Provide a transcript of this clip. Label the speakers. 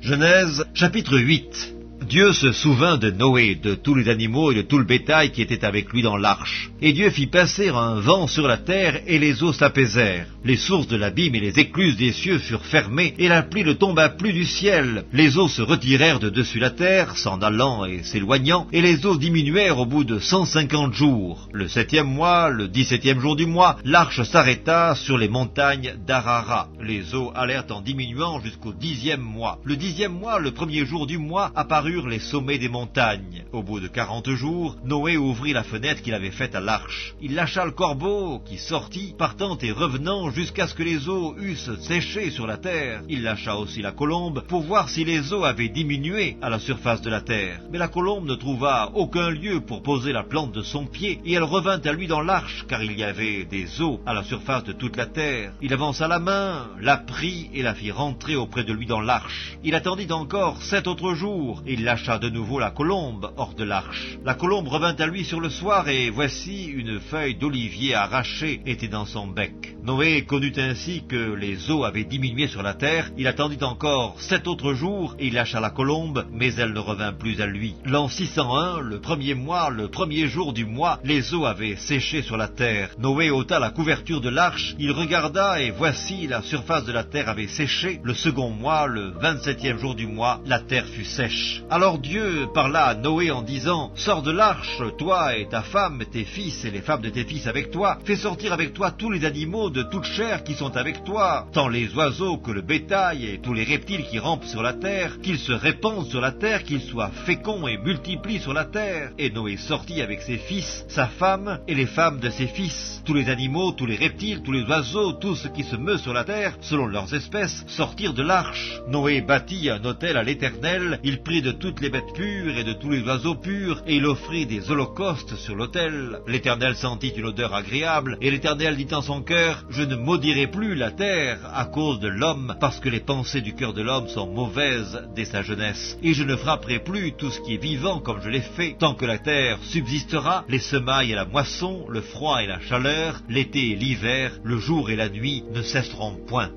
Speaker 1: Genèse, chapitre 8. Dieu se souvint de Noé, de tous les animaux et de tout le bétail qui était avec lui dans l'arche. Et Dieu fit passer un vent sur la terre, et les eaux s'apaisèrent. Les sources de l'abîme et les écluses des cieux furent fermées, et la pluie ne tomba plus du ciel. Les eaux se retirèrent de dessus la terre, s'en allant et s'éloignant, et les eaux diminuèrent au bout de 150 jours. Le 7e mois, le 17e jour du mois, l'arche s'arrêta sur les montagnes d'Arara. Les eaux allèrent en diminuant jusqu'au 10e mois. Le 10e mois, le 1er jour du mois, apparurent les sommets des montagnes. Au bout de 40 jours, Noé ouvrit la fenêtre qu'il avait faite à l'arche. Il lâcha le corbeau, qui sortit, partant et revenant jusqu'à ce que les eaux eussent séché sur la terre. Il lâcha aussi la colombe pour voir si les eaux avaient diminué à la surface de la terre. Mais la colombe ne trouva aucun lieu pour poser la plante de son pied, et elle revint à lui dans l'arche, car il y avait des eaux à la surface de toute la terre. Il avança la main, la prit et la fit rentrer auprès de lui dans l'arche. Il attendit encore 7 autres jours, et il lâcha de nouveau la colombe hors de l'arche. La colombe revint à lui sur le soir, et voici une feuille d'olivier arrachée était dans son bec. Noé connut ainsi que les eaux avaient diminué sur la terre. Il attendit encore 7 autres jours, et il lâcha la colombe, mais elle ne revint plus à lui. L'an 601, le 1er mois, le 1er jour du mois, les eaux avaient séché sur la terre. Noé ôta la couverture de l'arche, il regarda, et voici la surface de la terre avait séché. Le 2e mois, le 27e jour du mois, la terre fut sèche. Alors Dieu parla à Noé en disant, « Sors de l'arche, toi et ta femme, tes fils et les femmes de tes fils avec toi. Fais sortir avec toi tous les animaux de toute chair qui sont avec toi, tant les oiseaux que le bétail et tous les reptiles qui rampent sur la terre, qu'ils se répandent sur la terre, qu'ils soient féconds et multiplient sur la terre. » Et Noé sortit avec ses fils, sa femme et les femmes de ses fils. Tous les animaux, tous les reptiles, tous les oiseaux, tout ce qui se meut sur la terre, selon leurs espèces, sortirent de l'arche. Noé bâtit un autel à l'Éternel, il prit de toutes les bêtes pures et de tous les oiseaux purs, et il offrit des holocaustes sur l'autel. L'Éternel sentit une odeur agréable, et l'Éternel dit en son cœur, « Je ne maudirai plus la terre à cause de l'homme, parce que les pensées du cœur de l'homme sont mauvaises dès sa jeunesse. Et je ne frapperai plus tout ce qui est vivant comme je l'ai fait. Tant que la terre subsistera, les semailles et la moisson, le froid et la chaleur, l'été et l'hiver, le jour et la nuit ne cesseront point. »